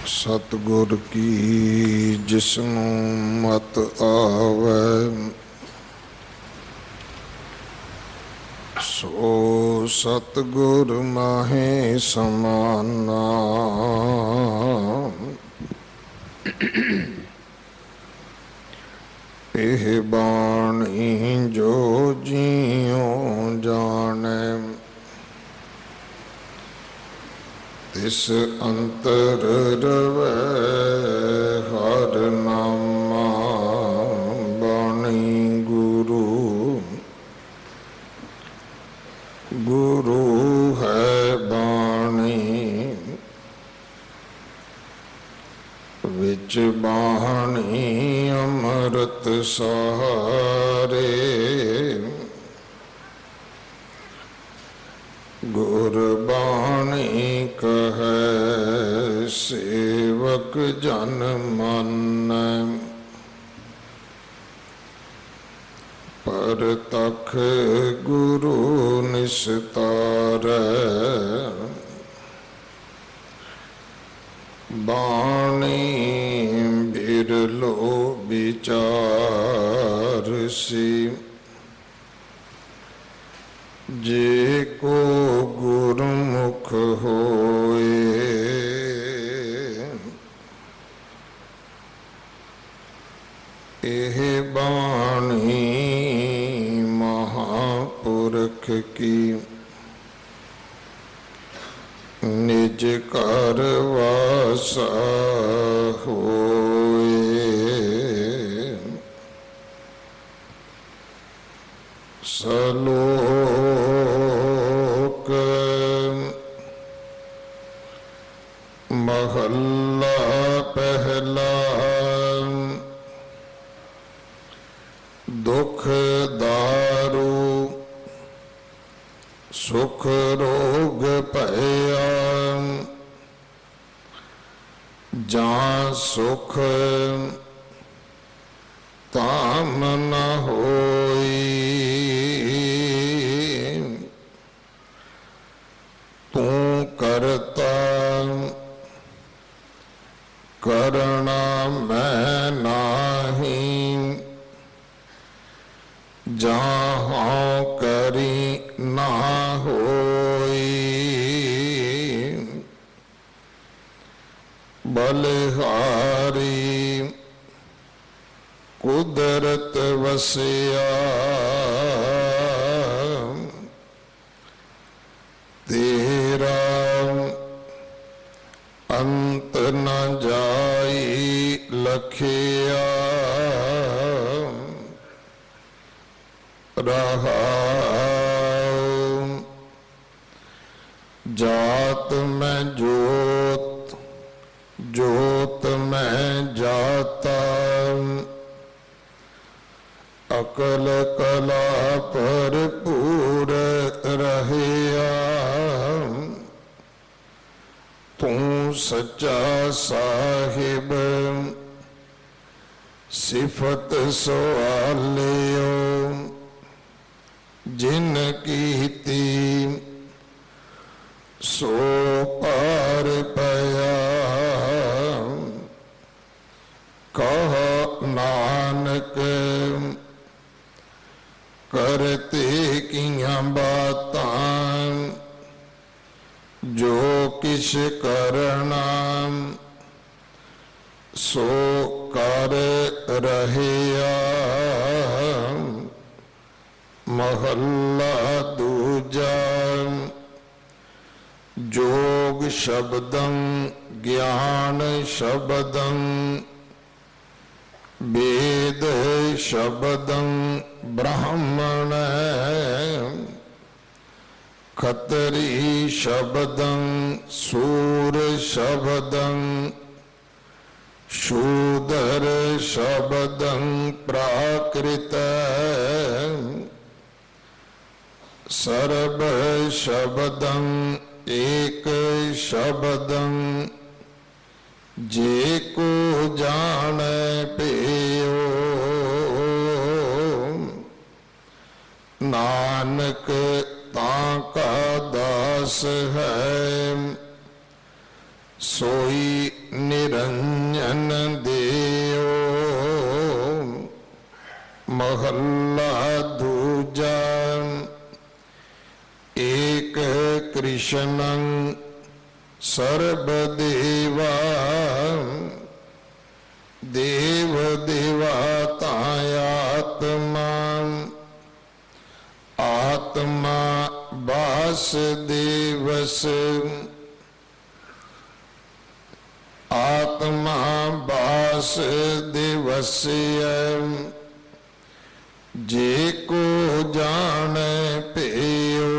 सतगुर की जिसनू मत आवे सो सतगुर माहे समाना। एह बाणी जो जियों जाने तिस अंतर रवै हर नामा। बाणी गुरु गुरु है बाणी विच बाणी अमृत सारे। गुरबाणी कहे सेवक जन मानै पर तख गुरु निस्तारै। बाणी बिरलो विचार सी जे को गुरमुख होए। एह बाणी महापुरख की निज कर वासा होए। सलोक महला पहला दुख दारू सुख रोग भया। जां सुख ताम न होई। तू करता करना मैं नाही जहाँ करी ना होई। बलिहारी कुदरत वसिया तेरा अंत न जाई लखिया। रहा जात में जोत जोत में जाता अकल कला भरपूर रहिया। तू सच्चा साहिब सिफत सवालियो जिन कीती सो पार पया। कह नानक करते कियां बातां जो किश करना सो कर रहिया। महला दूजा जोग शब्दं ज्ञान शब्दं वेद शब्दं ब्राह्मण। खतरी शब्दं सूर शब्दं शूदर शब्दं प्राकृत सर्व शब्दं एक शब्दं जे को जाने पेयो नानक ताका दास है सोई निरंजन देयो। महला दूजा एक कृष्णं सर्वदेवा देव देवतायात्मा आत्मा वासुदेवस आत्मा वासुदेवस्य जे को जाने पेयो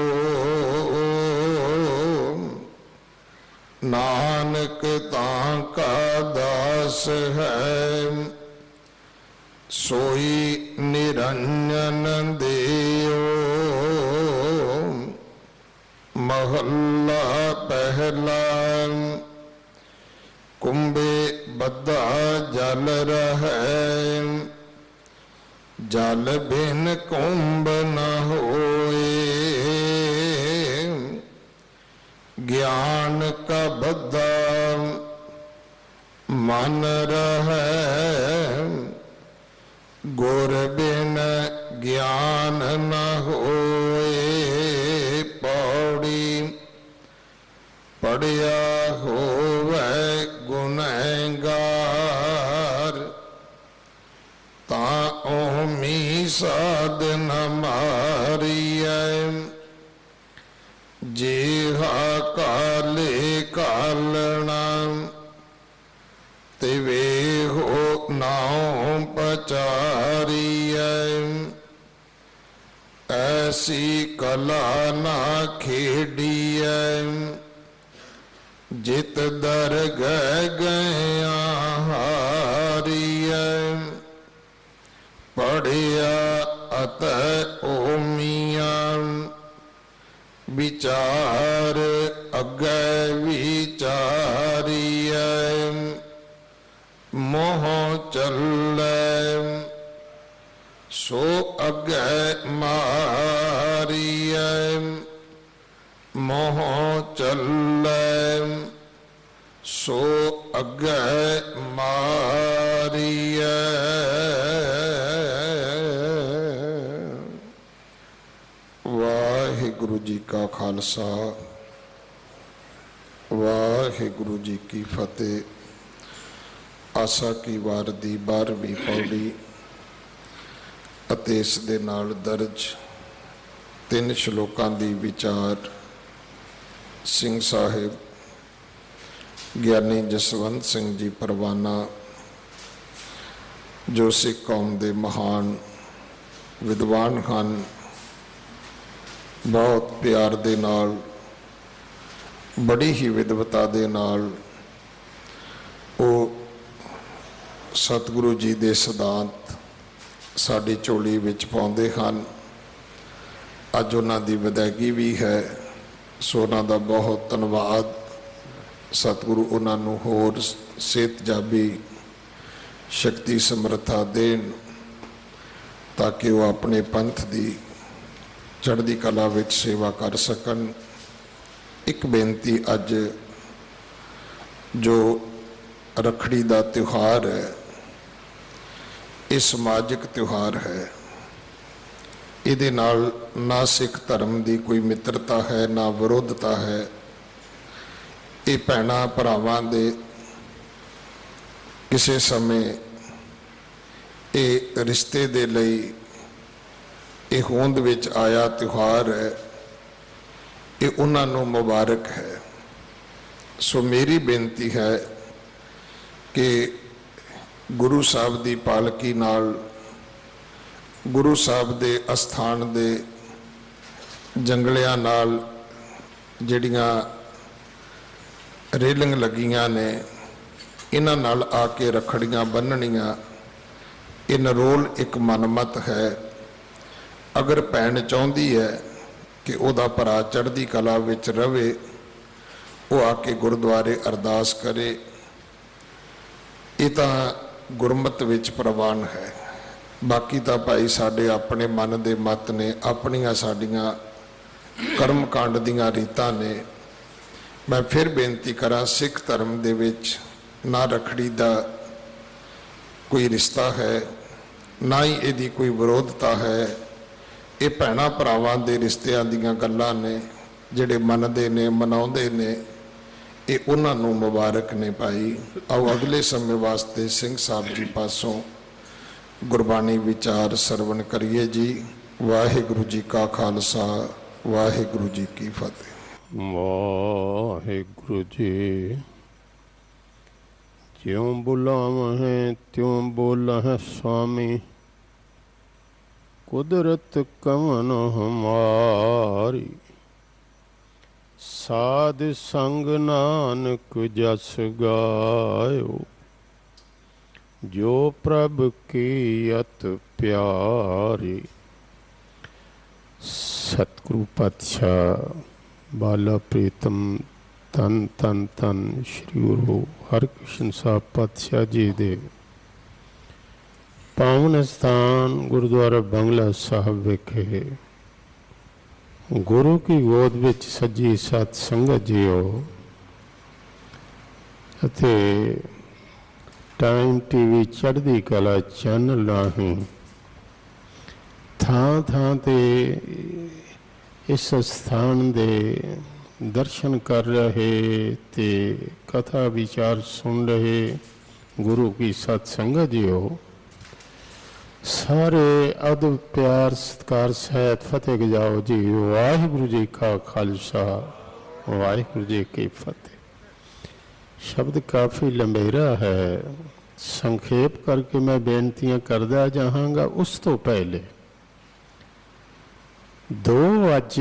नानक ताका दास है सोई निरंजन देयो। महला पहला कुंभे बद्धा जल रहे जल बिन कुंभ न होए ज्ञान का बद्धा मन रहे गुर बिन ज्ञान न होए पौड़ी पढ़िया होवे गुनहगार ताओमी साधन मारिया जेहा काले कालना तिवे हो नाव पचारिया ऐसी कला ना खेडिया जित दर गया हारिया पढ़िया अत ओमिया विचार अगे विचारिया मोह चले सो अगे मारिया मोह चले सो अगे मारिया। वाहिगुरु जी का खालसा वाहिगुरु जी की फतेह। आसा की वार दी 12वीं पौड़ी ਅਤੇ ਇਸ ਦੇ ਨਾਲ ਦਰਜ 3 ਸ਼ਲੋਕਾਂ ਦੀ ਵਿਚਾਰ ਸਿੰਘ ਸਾਹਿਬ ਗਿਆਨੀ ਜਸਵੰਤ ਸਿੰਘ ਜੀ ਪਰਵਾਨਾ ਜੋ ਸਿੱਖ ਕੌਮ ਦੇ ਮਹਾਨ ਵਿਦਵਾਨ ਹਨ ਬਹੁਤ ਪਿਆਰ ਦੇ ਨਾਲ ਬੜੀ ਹੀ ਵਿਦਵਤਾ ਦੇ ਨਾਲ ਉਹ ਸਤਿਗੁਰੂ ਜੀ ਦੇ ਸਿਧਾਂਤ ਸਾਡੀ ਝੋਲੀ ਵਿੱਚ ਪਾਉਂਦੇ ਹਨ। ਅੱਜ ਉਹਨਾਂ ਦੀ ਵਿਦਾਇਗੀ ਵੀ ਹੈ ਸੋ ਉਹਨਾਂ ਦਾ ਬਹੁਤ ਧੰਨਵਾਦ। ਸਤਿਗੁਰੂ ਉਹਨਾਂ ਨੂੰ ਹੋਰ ਸਿਹਤਯਾਬੀ ਸ਼ਕਤੀ ਸਮਰੱਥਾ ਦੇਣ ਤਾਂ ਕਿ ਉਹ ਆਪਣੇ ਪੰਥ ਦੀ ਚੜ੍ਹਦੀ ਕਲਾ ਵਿੱਚ ਸੇਵਾ ਕਰ ਸਕਣ। ਇੱਕ ਬੇਨਤੀ, ਅੱਜ ਜੋ ਰੱਖੜੀ ਦਾ ਤਿਉਹਾਰ ਹੈ ਇਹ ਸਮਾਜਿਕ ਤਿਉਹਾਰ ਹੈ। ਇਹਦੇ ਨਾਲ ਨਾ ਸਿੱਖ ਧਰਮ ਦੀ ਕੋਈ ਮਿੱਤਰਤਾ ਹੈ ਨਾ ਵਿਰੋਧਤਾ ਹੈ। ਇਹ ਭੈਣਾਂ ਭਰਾਵਾਂ ਦੇ ਕਿਸੇ ਸਮੇਂ ਇਹ ਰਿਸ਼ਤੇ ਦੇ ਲਈ ਇਹ ਹੋਂਦ ਵਿੱਚ ਆਇਆ ਤਿਉਹਾਰ ਹੈ। ਇਹ ਉਹਨਾਂ ਨੂੰ ਮੁਬਾਰਕ ਹੈ। ਸੋ ਮੇਰੀ ਬੇਨਤੀ ਹੈ ਕਿ ਗੁਰੂ ਸਾਹਿਬ ਦੀ ਪਾਲਕੀ ਨਾਲ ਗੁਰੂ ਸਾਹਿਬ ਦੇ ਅਸਥਾਨ ਦੇ ਜੰਗਲਿਆਂ ਨਾਲ ਜਿਹੜੀਆਂ ਰੇਲਿੰਗ ਲੱਗੀਆਂ ਨੇ ਇਹਨਾਂ ਨਾਲ ਆ ਕੇ ਰੱਖੜੀਆਂ ਬੰਨ੍ਹਣੀਆਂ, ਇਹ ਨਰੋਲ ਇੱਕ ਮਨਮਤ ਹੈ। ਅਗਰ ਭੈਣ ਚਾਹੁੰਦੀ ਹੈ ਕਿ ਉਹਦਾ ਭਰਾ ਚੜ੍ਹਦੀ ਕਲਾ ਵਿੱਚ ਰਵੇ, ਉਹ ਆ ਕੇ ਗੁਰਦੁਆਰੇ ਅਰਦਾਸ ਕਰੇ। ਇਹ ਤਾਂ ਗੁਰਮਤਿ ਵਿੱਚ ਪ੍ਰਵਾਨ ਹੈ। ਬਾਕੀ ਤਾਂ ਭਾਈ ਸਾਡੇ ਆਪਣੇ ਮਨ ਦੇ ਮਤ ਨੇ, ਆਪਣੀਆਂ ਸਾਡੀਆਂ ਕਰਮ ਕਾਂਡ ਦੀਆਂ ਰੀਤਾਂ ਨੇ। ਮੈਂ ਫਿਰ ਬੇਨਤੀ ਕਰਾਂ, ਸਿੱਖ ਧਰਮ ਦੇ ਵਿੱਚ ਨਾ ਰੱਖੜੀ ਦਾ ਕੋਈ ਰਿਸ਼ਤਾ ਹੈ, ਨਾ ਹੀ ਇਹਦੀ ਕੋਈ ਵਿਰੋਧਤਾ ਹੈ। ਇਹ ਭੈਣਾਂ ਭਰਾਵਾਂ ਦੇ ਰਿਸ਼ਤਿਆਂ ਦੀਆਂ ਗੱਲਾਂ ਨੇ, ਜਿਹੜੇ ਮੰਨਦੇ ਨੇ, ਮਨਾਉਂਦੇ ਨੇ, ਇਹ ਉਹਨਾਂ ਨੂੰ ਮੁਬਾਰਕ ਨੇ ਭਾਈ। ਆਓ ਅਗਲੇ ਸਮੇਂ ਵਾਸਤੇ ਸਿੰਘ ਸਾਹਿਬ ਜੀ ਪਾਸੋਂ ਗੁਰਬਾਣੀ ਵਿਚਾਰ ਸਰਵਣ ਕਰੀਏ ਜੀ। ਵਾਹਿਗੁਰੂ ਜੀ ਕਾ ਖਾਲਸਾ, ਵਾਹਿਗੁਰੂ ਜੀ ਕੀ ਫਤਿਹ। ਵਾਹਿਗੁਰੂ ਜੀ। ਜਿਉਂ ਬੁਲਾਵਹਿ ਤਿਉਂ ਬੋਲਹਿ ਸੁਆਮੀ, ਕੁਦਰਤ ਕਵਨ ਹਮਾਰੀ। ਸਾਧ ਸੰਗ ਨਾਨਕ ਜਸ ਗਾਇਓ, ਜੋ ਪ੍ਰਭ ਕੀ ਅਤ ਪਿਆਰੀ। ਸਤਿਗੁਰੂ ਪਾਤਸ਼ਾਹ ਬਾਲਾ ਪ੍ਰੀਤਮ ਧੰਨ ਧੰਨ ਧੰਨ ਸ਼੍ਰੀ ਗੁਰੂ ਹਰਿਕ੍ਰਿਸ਼ਨ ਸਾਹਿਬ ਪਾਤਸ਼ਾਹ ਜੀ ਦੇ ਪਾਵਨ ਸਥਾਨ ਗੁਰਦੁਆਰਾ ਬੰਗਲਾ ਸਾਹਿਬ ਵਿਖੇ ਗੁਰੂ ਕੀ ਗੋਦ ਵਿੱਚ ਸੱਜੀ ਸਤ ਸੰਗਤ ਜੀਓ ਅਤੇ ਟਾਈਮ ਟੀਵੀ ਚੜ੍ਹਦੀ ਕਲਾ ਚੈਨਲ ਰਾਹੀਂ ਥਾਂ ਥਾਂ ਤੇ ਇਸ ਸਥਾਨ ਦੇ ਦਰਸ਼ਨ ਕਰ ਰਹੇ ਤੇ ਕਥਾ ਵਿਚਾਰ ਸੁਣ ਰਹੇ ਗੁਰੂ ਕੀ ਸਤ ਸੰਗਤ ਜੀਓ, ਸਾਰੇ ਅਦਬ ਪਿਆਰ ਸਤਿਕਾਰ ਸਹਿਤ ਫਤਿਹ ਗਜਾਓ ਜੀ। ਵਾਹਿਗੁਰੂ ਜੀ ਕਾ ਖਾਲਸਾ, ਵਾਹਿਗੁਰੂ ਜੀ ਕੀ ਫਤਿਹ। ਸ਼ਬਦ ਕਾਫੀ ਲੰਬੇਰਾ ਹੈ, ਸੰਖੇਪ ਕਰਕੇ ਮੈਂ ਬੇਨਤੀਆਂ ਕਰਦਾ ਜਾਵਾਂਗਾ। ਉਸ ਤੋਂ ਪਹਿਲੇ ਦੋ ਅੱਜ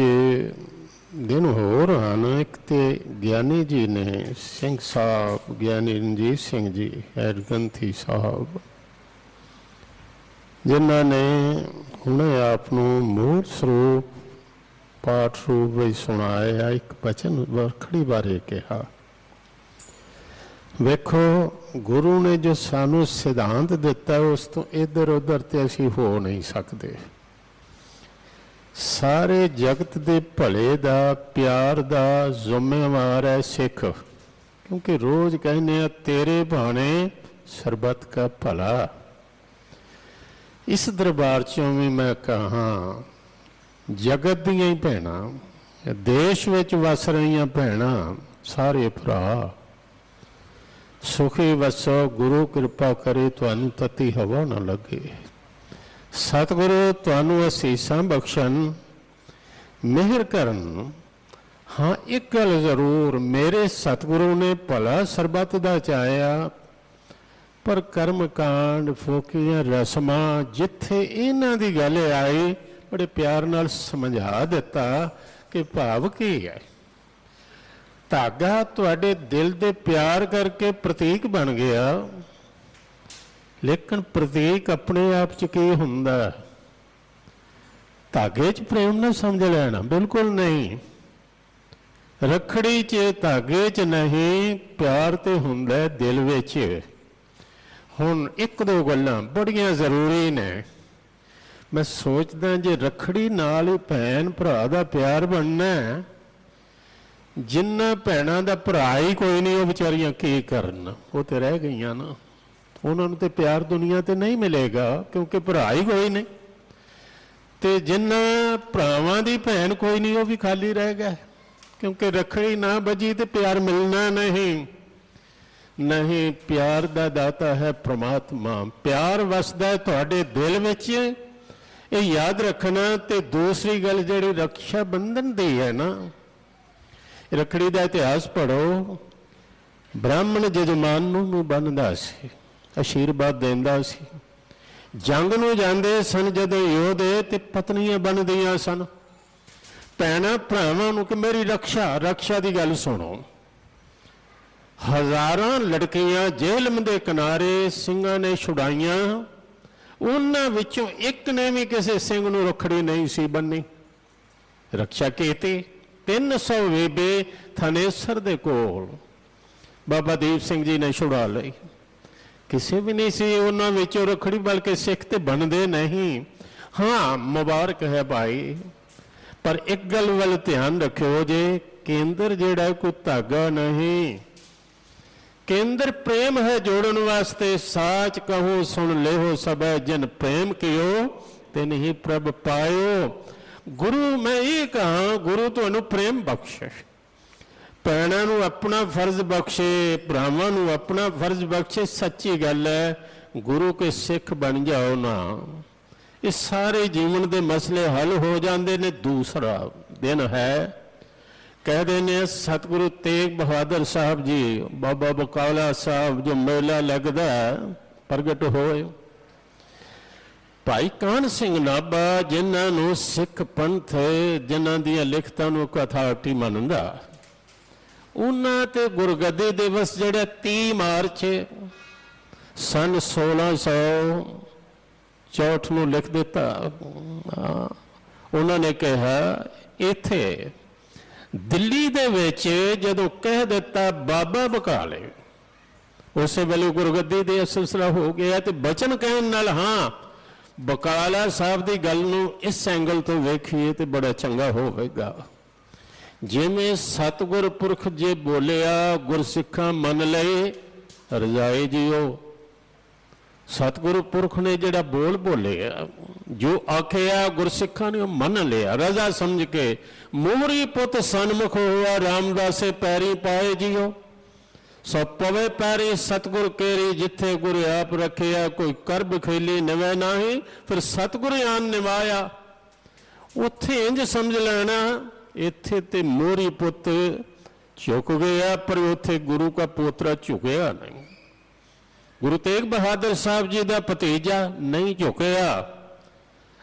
ਦਿਨ ਹੋਰ ਹਨ। ਇੱਕ ਤੇ ਗਿਆਨੀ ਜੀ ਨੇ, ਸਿੰਘ ਸਾਹਿਬ ਗਿਆਨੀ ਰਣਜੀਤ ਸਿੰਘ ਜੀ ਹੈਡ ਗ੍ਰੰਥੀ ਸਾਹਿਬ, ਜਿਨ੍ਹਾਂ ਨੇ ਹੁਣੇ ਆਪ ਨੂੰ ਮੂਲ ਸਰੂਪ ਪਾਠ ਰੂਪ ਵਿੱਚ ਸੁਣਾਇਆ। ਇੱਕ ਬਚਨ ਰੱਖੜੀ ਬਾਰੇ ਕਿਹਾ। ਵੇਖੋ, ਗੁਰੂ ਨੇ ਜੋ ਸਾਨੂੰ ਸਿਧਾਂਤ ਦਿੱਤਾ, ਉਸ ਤੋਂ ਇੱਧਰ ਉੱਧਰ ਤੇ ਅਸੀਂ ਹੋ ਨਹੀਂ ਸਕਦੇ। ਸਾਰੇ ਜਗਤ ਦੇ ਭਲੇ ਦਾ, ਪਿਆਰ ਦਾ ਜ਼ਿੰਮੇਵਾਰ ਹੈ ਸਿੱਖ, ਕਿਉਂਕਿ ਰੋਜ਼ ਕਹਿੰਦੇ ਆ ਤੇਰੇ ਭਾਣੇ ਸਰਬੱਤ ਕਾ ਭਲਾ। ਇਸ ਦਰਬਾਰ 'ਚੋਂ ਵੀ ਮੈਂ ਕਹਾਂ, ਜਗਤ ਦੀਆਂ ਹੀ ਭੈਣਾਂ, ਦੇਸ਼ ਵਿੱਚ ਵਸ ਰਹੀਆਂ ਭੈਣਾਂ, ਸਾਰੇ ਭਰਾ ਸੁਖੀ ਵਸੋ। ਗੁਰੂ ਕਿਰਪਾ ਕਰੇ ਤੁਹਾਨੂੰ ਤਤੀ ਹਵਾ ਨਾ ਲੱਗੇ। ਸਤਿਗੁਰੂ ਤੁਹਾਨੂੰ ਅਸੀਸਾਂ ਬਖਸ਼ਣ, ਮਿਹਰ ਕਰਨ। ਹਾਂ, ਇੱਕ ਗੱਲ ਜ਼ਰੂਰ, ਮੇਰੇ ਸਤਿਗੁਰੂ ਨੇ ਭਲਾ ਸਰਬੱਤ ਦਾ ਚਾਹਿਆ, ਪਰ ਕਰਮ ਕਾਂਡ, ਫੋਕੀਆਂ ਰਸਮਾਂ, ਜਿੱਥੇ ਇਹਨਾਂ ਦੀ ਗੱਲ ਆਈ, ਬੜੇ ਪਿਆਰ ਨਾਲ ਸਮਝਾ ਦਿੱਤਾ ਕਿ ਭਾਵ ਕੀ ਹੈ। ਧਾਗਾ ਤੁਹਾਡੇ ਦਿਲ ਦੇ ਪਿਆਰ ਕਰਕੇ ਪ੍ਰਤੀਕ ਬਣ ਗਿਆ, ਲੇਕਿਨ ਪ੍ਰਤੀਕ ਆਪਣੇ ਆਪ 'ਚ ਕੀ ਹੁੰਦਾ? ਧਾਗੇ 'ਚ ਪ੍ਰੇਮ ਨਾ ਸਮਝ ਲੈਣਾ, ਬਿਲਕੁਲ ਨਹੀਂ। ਰੱਖੜੀ 'ਚ ਧਾਗੇ 'ਚ ਨਹੀਂ, ਪਿਆਰ ਤੇ ਹੁੰਦਾ ਦਿਲ ਵਿੱਚ। ਹੁਣ ਇੱਕ ਦੋ ਗੱਲਾਂ ਬੜੀਆਂ ਜ਼ਰੂਰੀ ਨੇ। ਮੈਂ ਸੋਚਦਾ ਜੇ ਰੱਖੜੀ ਨਾਲ ਹੀ ਭੈਣ ਭਰਾ ਦਾ ਪਿਆਰ ਬਣਨਾ, ਜਿੰਨਾ ਭੈਣਾਂ ਦਾ ਭਰਾ ਹੀ ਕੋਈ ਨਹੀਂ, ਉਹ ਵਿਚਾਰੀਆਂ ਕੀ ਕਰਨ? ਉਹ ਤੇ ਰਹਿ ਗਈਆਂ ਨਾ। ਉਹਨਾਂ ਨੂੰ ਤੇ ਪਿਆਰ ਦੁਨੀਆ ਤੇ ਨਹੀਂ ਮਿਲੇਗਾ, ਕਿਉਂਕਿ ਭਰਾ ਹੀ ਕੋਈ ਨਹੀਂ। ਤੇ ਜਿੰਨਾ ਭਰਾਵਾਂ ਦੀ ਭੈਣ ਕੋਈ ਨਹੀਂ, ਉਹ ਵੀ ਖਾਲੀ ਰਹਿ ਗਿਆ, ਕਿਉਂਕਿ ਰੱਖੜੀ ਨਾ ਬੱਜੀ ਤੇ ਪਿਆਰ ਮਿਲਣਾ ਨਹੀਂ। ਨਹੀਂ, ਪਿਆਰ ਦਾ ਦਾਤਾ ਹੈ ਪ੍ਰਮਾਤਮਾ। ਪਿਆਰ ਵਸਦਾ ਤੁਹਾਡੇ ਦਿਲ ਵਿੱਚ, ਇਹ ਯਾਦ ਰੱਖਣਾ। ਤੇ ਦੂਸਰੀ ਗੱਲ ਜਿਹੜੀ ਰਕਸ਼ਾ ਬੰਧਨ ਦੀ ਹੈ ਨਾ, ਰੱਖੜੀ ਦਾ ਇਤਿਹਾਸ ਪੜ੍ਹੋ। ਬ੍ਰਾਹਮਣ ਜਜਮਾਨ ਨੂੰ ਬੰਨ੍ਹਦਾ ਸੀ, ਆਸ਼ੀਰਵਾਦ ਦਿੰਦਾ ਸੀ। ਜੰਗ ਨੂੰ ਜਾਂਦੇ ਸਨ ਜਦੋਂ ਯੋਧੇ, ਤੇ ਪਤਨੀਆਂ ਬਣਦੀਆਂ ਸਨ। ਭੈਣਾਂ ਭਰਾਵਾਂ ਨੂੰ ਕਿ ਮੇਰੀ ਰਕਸ਼ਾ ਦੀ ਗੱਲ ਸੁਣੋ। ਹਜ਼ਾਰਾਂ ਲੜਕੀਆਂ ਜੇਲ੍ਹ ਦੇ ਕਿਨਾਰੇ ਸਿੰਘਾਂ ਨੇ ਛੁਡਾਈਆਂ, ਉਹਨਾਂ ਵਿੱਚੋਂ ਇੱਕ ਨੇ ਵੀ ਕਿਸੇ ਸਿੰਘ ਨੂੰ ਰੱਖੜੀ ਨਹੀਂ ਸੀ ਬੰਨੀ। ਰਕਸ਼ਾ ਕੀਤੀ 300 ਵੇਬੇ ਥਾਨੇਸਰ ਦੇ ਕੋਲ ਬਾਬਾ ਦੀਪ ਸਿੰਘ ਜੀ ਨੇ ਛੁਡਾ ਲਈ। ਕਿਸੇ ਵੀ ਨਹੀਂ ਸੀ ਉਹਨਾਂ ਵਿੱਚੋਂ ਰੱਖੜੀ, ਬਲਕਿ ਸਿੱਖ ਤੇ ਬਣਦੇ ਨਹੀਂ। ਹਾਂ, ਮੁਬਾਰਕ ਹੈ ਭਾਈ, ਪਰ ਇੱਕ ਗੱਲ ਵੱਲ ਧਿਆਨ ਰੱਖਿਓ ਜੇ, ਕੇਂਦਰ ਜਿਹੜਾ ਕੋਈ ਧਾਗਾ ਨਹੀਂ, ਕੇਂਦਰ ਪ੍ਰੇਮ ਹੈ ਜੋੜਨ ਵਾਸਤੇ। ਸਾਚ ਕਹੋ ਸੁਣ ਲਿਓ ਸਭੈ, ਜਿਨ ਪ੍ਰੇਮ ਕਿਓ ਤਿਨ ਹੀ ਪ੍ਰਭ ਪਾਇਓ। ਗੁਰੂ ਮੈਂ ਇਹ ਕਹਾਂ, ਗੁਰੂ ਤੁਹਾਨੂੰ ਪ੍ਰੇਮ ਬਖਸ਼ੇ, ਭੈਣਾਂ ਨੂੰ ਆਪਣਾ ਫਰਜ਼ ਬਖਸ਼ੇ, ਭਰਾਵਾਂ ਨੂੰ ਆਪਣਾ ਫਰਜ਼ ਬਖਸ਼ੇ। ਸੱਚੀ ਗੱਲ ਹੈ, ਗੁਰੂ ਕੇ ਸਿੱਖ ਬਣ ਜਾਓ ਨਾ, ਇਹ ਸਾਰੇ ਜੀਵਨ ਦੇ ਮਸਲੇ ਹੱਲ ਹੋ ਜਾਂਦੇ ਨੇ। ਦੂਸਰਾ ਦਿਨ ਹੈ, कहते ने सतगुरु तेग बहादुर साहब जी, बाबा बकाला साहब जो मेला लगता प्रगट होए। भाई कान सिंह नाभा जिन्होंने सिख पंथ जिन्हों दी लिखतां नूं अथॉरिटी मनदा, उन्हां ते गुरगद्दी दिवस जिहड़ा 30 मार्च सन 1664 नूं लिख दिता। उन्होंने कहा इत्थे दिल्ली दे विच जदों कह दिता बाबा बकाले, उस वेले गुरगद्दी दे सिलसिला हो गया। तो बचन कहण नाल हाँ बकाला साहब की गल नूं इस एंगल तो वेखीए तो बड़ा चंगा होवेगा। जिवें सतगुर पुरख जे बोलिया गुरसिखां मन लए रजाए जियो। सतगुरु पुरख ने जिहड़ा बोल बोलिया, जो आखिया गुरसिखां ने मन लिया रजा समझ के। मोहरी पुत सन्मुख हुआ रामदासे पैरी पाए जियो। सो पवे पैरी सतगुर केरी, जिथे गुरु आप रखिया कोई कर बखेली नवै नाही। फिर सतगुर आन निभाया, उथे इंज समझ लेना इथे ते मोहरी पुत झुक गया, पर उथे गुरु का पोतरा झुकया नहीं। गुरु तेग बहादुर साहब जी का भतीजा नहीं झुकया।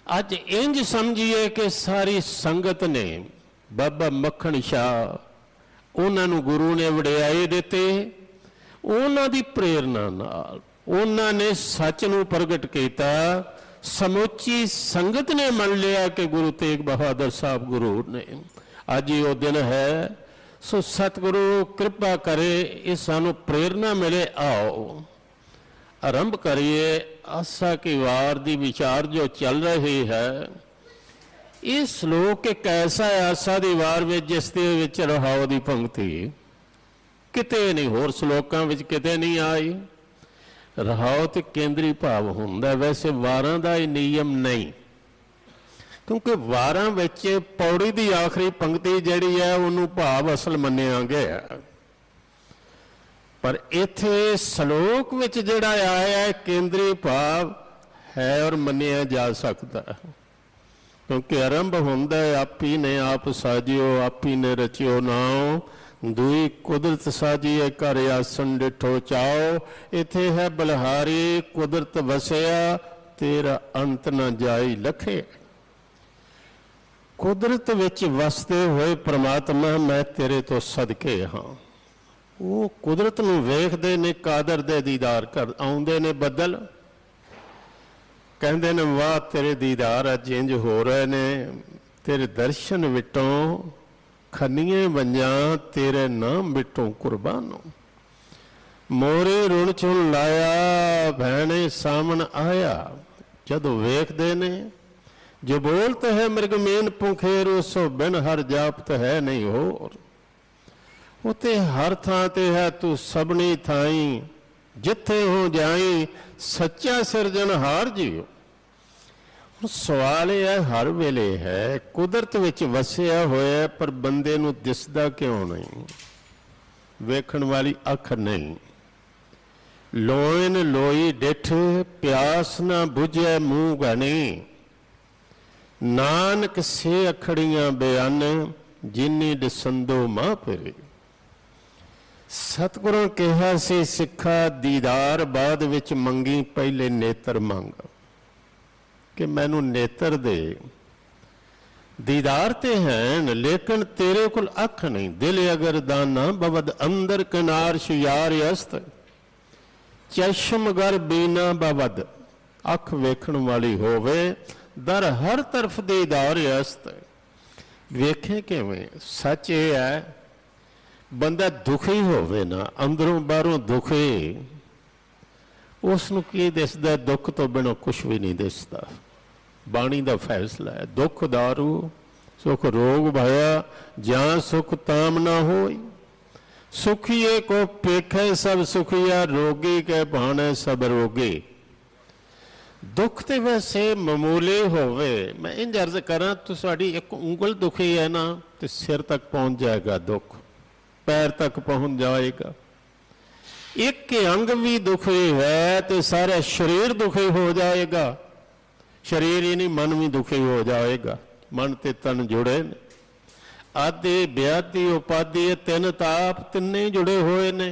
अज इंज समझिए कि सारी संगत ने बाबा मक्खण शाह उन्होंने गुरु ने वडियाई दिते। उन्हां दी प्रेरणा नाल उन्होंने सच नूं प्रगट किया। समूची संगत ने मन लिया कि गुरु तेग बहादुर साहब गुरु ने। अज ही वो दिन है। सो सतगुरु कृपा करे, ये सानू प्रेरणा मिले। आओ आरंभ करिए आसा की वार दी विचार जो चल रही है। इस श्लोक एक ऐसा है आसा दी वार में जिस दे विच रहाओ दी पंक्ति किते नहीं, होर श्लोकां विच किते नहीं आई। रहाओ ते केंद्री भाव हुंदा, वैसे वारां दा ही नियम नहीं, क्योंकि वारां विच पौड़ी दी आखिरी पंक्ति जिहड़ी है उहनूं भाव असल मन्निया गया। पर इत्थे श्लोक विच जिहड़ा आया है केंद्री भाव है और मन्निया जा सकता है, क्योंकि आरंभ हुंदा है आपी ने आप साजियो आपी ने रचियो नाओ, दुई कुदरत साजिए कर आसन डिठो चाओ। इत्थे है बलिहारी कुदरत वसिया तेरा अंत न जाई लखे। कुदरत विच वसदे होए परमात्मा मैं तेरे तो सदके हाँ। वो कुदरत नूं वेखदे ने, कादर दे दीदार कर आउंदे ने बदल, कहंदे ने वाह तेरे दीदार अज इंज हो रहे ने, तेरे दर्शन विटों खनिए वंजां तेरे नाम विटों कुर्बानो। मोरे रुण चुन लाया भैणे सामन आया। जदों वेखदे ने जो बोलत है मृगमीन पुखेर, उसो बिन हर जापत है नहीं होर। उते हर थां ते है तू सबनी थाई, जिथे हो जाई सच्चा सिरजनहार जीओ। सवाल यह है हर वेले है कुदरत विच वसिया होया, पर बंदे नूं दिसदा क्यों नहीं? वेखण वाली अख नहीं। लोइन लोई डिठ प्यास ना बुझे मूँह गणी, नानक से अखड़ियां बयान जिन्नी दसंदो मां फिरे। सतगुरु कहा से सिखा दीदार बाद विच मंगी, पहले नेत्र मंग कि मैनू नेत्र दे। दीदार ते हैं लेकिन तेरे कुल अख नहीं। दिल अगर दाना बवद अंदर किनार शुयार अस्त, चश्म गर बीना बवद अख वेखण वाली होवे, दर हर तरफ दीदार अस्त। वेखे किवें? सच ये है बंदा दुखी होवे ना, अंदरों बाहरों दुखी, उसनूं की दिसदा? दुख तो बिना कुछ भी नहीं दिसदा। बाणी का फैसला है, दुख दारू सुख रोग भया, जहाँ सुख ताम ना होई। सुखिए को पेखे सब सुखिया, रोगी के भाने सब रोगी। दुख तो वैसे मामूली होवे, मैं इंज अर्ज करा तो साड़ी एक उंगल दुखी है ना तो सिर तक पहुंच जाएगा दुख, पैर तक पहुंच जाएगा। एक अंग भी दुखी है तो सारा शरीर दुखी हो जाएगा। शरीर ही नहीं मन भी दुखी हो जाएगा। मन ते तन जुड़े ने, आदि व्याधि उपाधि तीन ताप तिन्ने जुड़े हुए ने।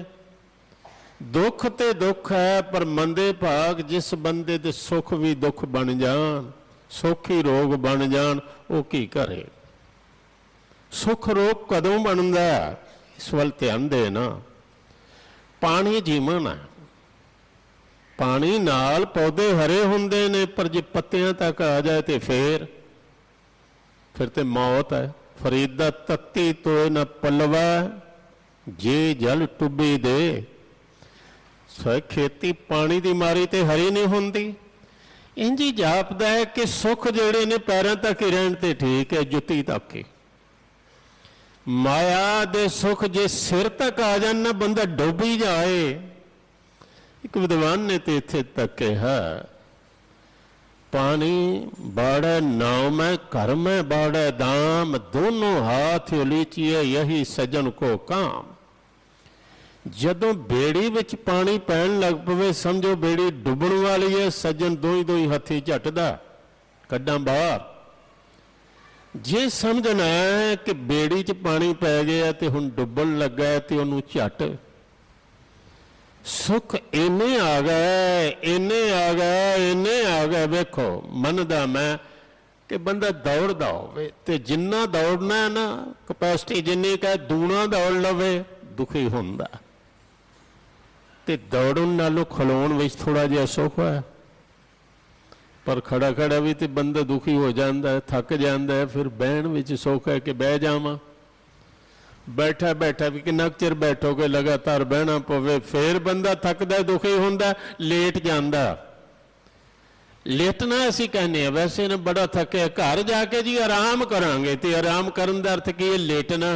दुख ते दुख है पर मंदे भाग जिस बंदे दे सुख भी दुख बन जान, सुख ही रोग बन जान, वो की करे? सुख रोग कदों बनता? इस वल ध्यान दे ना। पानी जीवन है, पानी नाल पौधे हरे हुंदे ने, पर जे पत्तियां तक आ जाए तो फिर ते मौत है। फरीदा तत्ती तो न पलवा, जे जल टुबी दे। खेती पानी की मारी ते हरी नहीं हुंदी। इंज ही जापदा है कि सुख जेड़े ने पैरों तक ही रहन ते ठीक है, जुत्ती तक ही। माया दे सुख जे सिर तक आ जान ना, बंदा डुब ही जाए। एक विद्वान ने तो इत्थे तक कहा, पानी बाड़े नाव में घर में बाड़े दाम, दोनों हाथ उलीचिए यही सजन को काम। जदों बेड़ी विच पानी पैन लग पवे समझो बेड़ी डुबण वाली है, सज्जन दो ही हथी झटदा कड्डां बाहर। जे समझना है कि बेड़ी च पानी पै गया तो हुण डुबण लगा है तो उन्होंने झट सुख इन्ने आ गए, इन्ने आ गए, इन्ने आ गए। वेखो मनदा मैं कि बंदा दौड़दा होवे ते जिन्ना दौड़ना है ना, कैपेसिटी जिन्नी कह दूना दौड़ लवे, दुखी हुंदा। ते दौड़न नालों खलोण विच थोड़ा जिहा सुख है, पर खड़ा खड़ा भी तो बंदा दुखी हो जाता है, थक जाता है। फिर बहन विच सुख है कि बह जावां, बैठा बैठा भी किन्ना चिर बैठोगे, लगातार बहना पवे, फिर बंदा थकदा दुखी हुंदा, लेट जांदा। लेटना असीं कहने वैसे ने बड़ा थके, घर जाके जी आराम करांगे, तो आराम करन दा अर्थ की है? लेटना।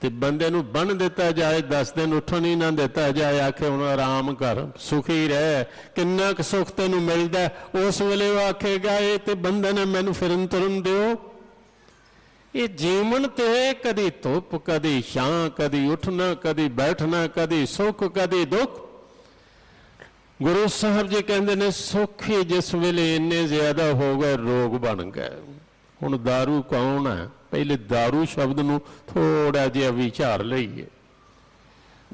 तो बंदे नूं बन दिता जाए, 10 दिन उठन ही ना दिता जाए, आखे हुण आराम कर, सुखी रह, किन्ना क सुख तैनूं मिलदा, उस वेले वो आखेगा ये तो बंदे ने मैनूं फिरन तुरन दिओ। ये जीवन ते कदी धुप कदी छां, कदी उठना कदी बैठना, कदी सुख कदी दुख। गुरु साहब जी कहते ने सुख ही जिस वेले इन्ने ज्यादा हो गए रोग बन गए। हुण दारू कौन है? पहले दारू शब्द नूं थोड़ा जिहा विचार लईए।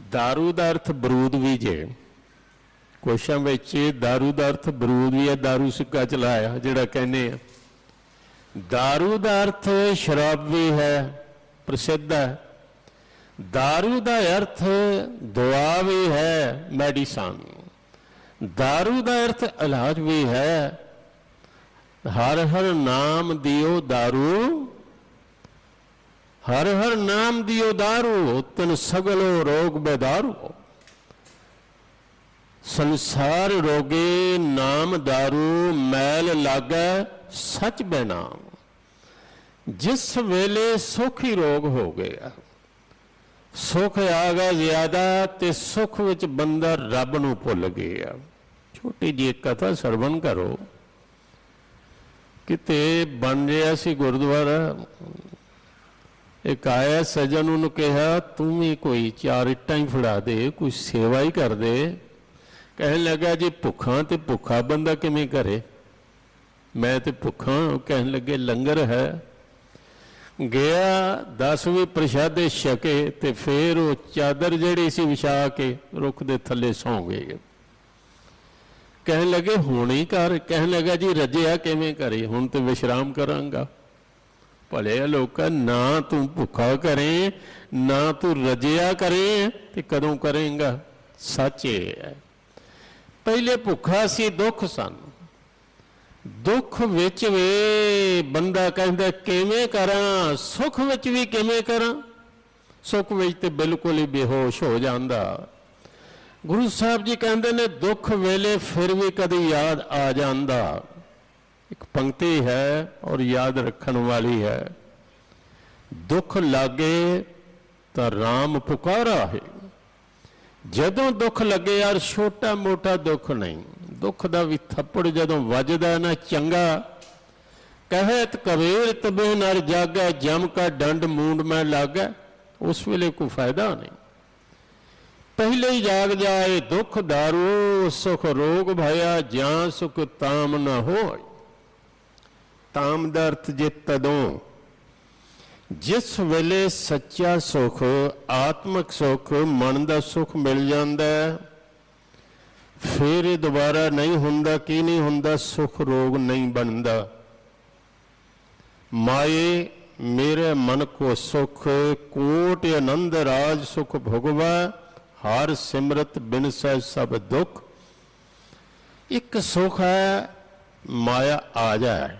दारू का अर्थ बरूद भी जे, कोशां विच दारू का अर्थ बरूद भी है, दारू सिक्का चलाया जिहड़ा कहने आ। दारू का अर्थ शराब भी है, प्रसिद्ध है। दारू का अर्थ दवा भी है, मेडिसन। दारू का अर्थ इलाज भी है। हर हर नाम दियो दारू, हर हर नाम दियो दारू, तिन सगलो रोग बेदारू। संसार रोगे नाम दारू, मैल लागे सच बेनाम। जिस वेले सुख ही रोग हो गया, सुख आ गया ज्यादा, ते सुख विच बंदा रब नूं भुल गया। छोटी जी कथा सरवण करो, किते बन रहा सी गुरुद्वारा, एक आया सजन, उन्होंने कहा तू भी कोई 4 इट्टां ही फड़ा दे, कोई सेवा ही कर दे। कहने लगा जी भुखा तो भुखा बंदा किवें करे, मैं तो भुखा। कहने लगे लंगर है। गया 10 भी प्रशादे छके, तो फिर वो चादर जिहड़ी सी विछा के रुख दे थले सौ गए। कहने लगे हुण ही कर। कहने लगा जी रजिया किवें करे, हुण तो विश्राम करांगा। भले लोका ना तू भुखा करे ना तू रजिया करे ते कदों करेंगा। सच ये है, पहले भुखा सी दुख सन, दुख विच वे बंदा कहता किवें करां, सुख विच भी किवें करां, सुख विच ते बिल्कुल ही बेहोश हो जांदा। गुरु साहब जी कहते ने दुख वेले फिर भी कभी याद आ जांदा। एक पंक्ति है और याद रखने वाली है, दुख लागे तो राम पुकारा है। जदों दुख लगे यार, छोटा मोटा दुख नहीं, दुख का भी थप्पड़ जदों वजदा ना चंगा, कहत कबीर तबे नर जागे, जम का डंड मूंड में लागे, उस वेले कोई फायदा नहीं। पहले ही जाग जाए दुख दारू, सुख रोग भया, ज्यां सुख ताम न हो। ताम दा अर्थ जे तदों, जिस वेले सच्चा सुख, आत्मक सुख, मन का सुख मिल जाता है, फिर दोबारा नहीं हुंदा। की नहीं हुंदा? सुख रोग नहीं बनता। माए मेरे मन को सुख, कोट आनंद राज सुख भोगवा, हर सिमरत बिन सह सब दुख। एक सुख है माया आ जाए,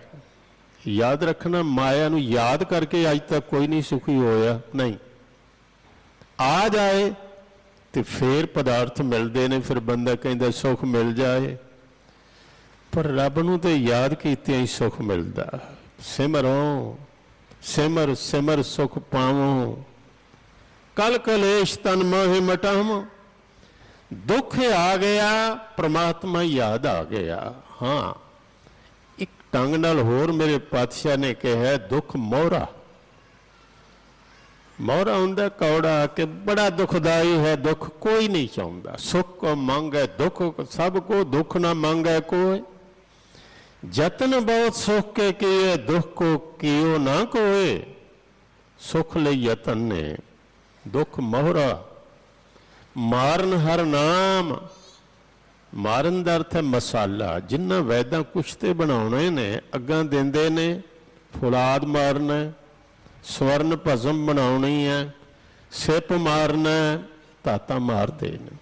याद रखना, माया नू याद करके अज तक कोई नहीं सुखी होया, नहीं। आ जाए तो फिर पदार्थ मिलते ने, फिर बंदा कहता सुख मिल जाए, पर रब नू तो याद कीतियां ही सुख मिलता। सिमरो सिमर सिमर सुख पावो, कल कलेश तन मोहि मटावो। दुख आ गया, परमात्मा याद आ गया। हाँ, एक ढंग नाल होर मेरे पातशाह ने कहा, दुख मोहरा। मोहरा हुंदा कौड़ा कि बड़ा दुखदाई है, दुख कोई नहीं चाहता। सुख को मांगे दुख सबको, दुख ना मांगे कोई। जतन बहुत सुख के किए, दुख को कियो ना कोई। सुख ले यतन ने, दुख मोहरा। मारन हर नाम, मारन दा अर्थ है मसाला। जिन्ना वैदा कुश्ते बनाने ने, अग्गां देंदे ने, फौलाद मारना, स्वर्ण भस्म बनानी है, सिप मारना, ताता मारते ने।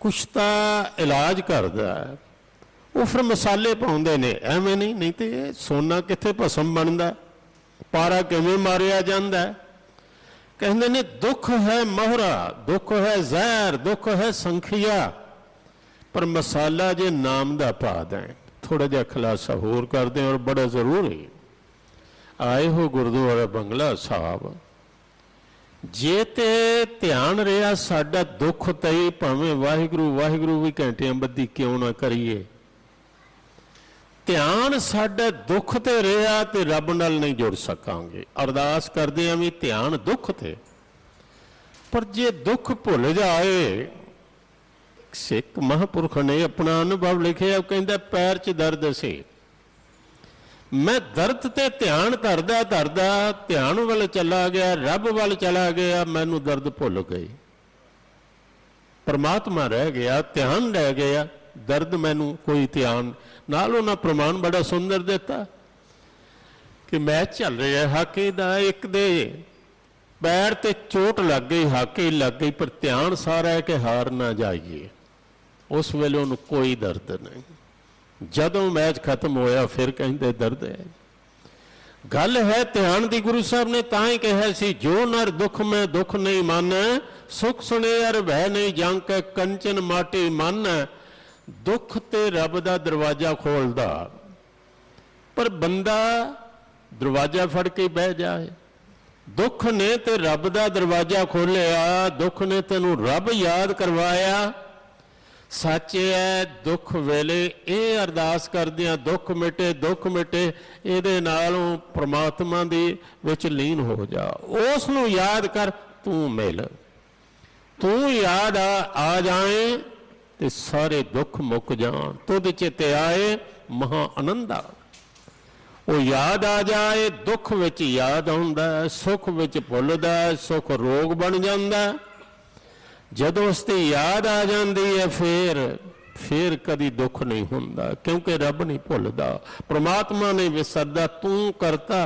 कुश्ता इलाज करदा है, वो फिर मसाले पाउंदे ने, एवें नहीं, नहीं तो सोना कित्थे भस्म बनदा, पारा किवें मारिया जांदा। कहते ने दुख है मोहरा, दुख है जहर, दुख है संखिया, पर मसाला जे नाम दा पा दें। थोड़ा जिहा खुलासा होर कर दें, और बड़ा जरूरी। आए हो गुरुद्वारा बंगला साहब, जे ते ध्यान रहा साडा दुख तई, भावें वाहिगुरू वाहिगुरू भी घंटियां बद्धी क्यों ना करिए, ध्यान साडा दुख ते रहा ते रब नाल नहीं जुड़ सकांगे। अरदास करदे आं भी ध्यान दुख ते, पर जे दुख भुल जाए, सिख महापुरख ने अपना अनुभव लिखिया, कहंदा पैर च दर्द सी, मैं दर्द ते ध्यान धरदा धरदा ध्यान वाल चला गया, रब वाल चला गया, मैनू दर्द भुल गई, परमात्मा रह गया, ध्यान रह गया, दर्द मैनू कोई ध्यान। नाल उन्हां प्रमाण बड़ा सुंदर देता कि मैच चल रहा हाकी दा, एक दे पैर ते चोट लग गई, हाकी लग गई, पर ध्यान सारा है कि हार ना जाइए। उस वेले उन्हें कोई दर्द नहीं। जदों मैच खत्म होया फिर कहते दर्द है। गल है ध्यान दी, गुरु साहब ने तां ही कहा सी, जो नर दुख में दुख नहीं माने, सुख सुने अर भय नहीं जांक, कंचन माटी मन। दुख ते रब दा दरवाजा खोलदा, पर बंदा दरवाजा फड़ के बह जाए। दुख ने ते रब दा दरवाजा खोलिया, दुख ने तेनू रब याद करवाया। सच है दुख वेले ये अरदास करदियां दुख मिटे, दुख मिटे, इहदे नालों परमात्मा दी विच लीन हो जा, उस नूं याद कर, तू मिल, तू याद आ जाए ते सारे दुख मुक जान, तुद चिते आए महा आनंद आ। वो याद आ जाए, दुख विच याद आउंदा, सुख विच भुलदा, सुख रोग बन जांदा। जदों उसते याद आ जाती है फिर कदी दुख नहीं हुंदा, क्योंकि रब नहीं भुलदा, परमात्मा नहीं विसरदा, तू करता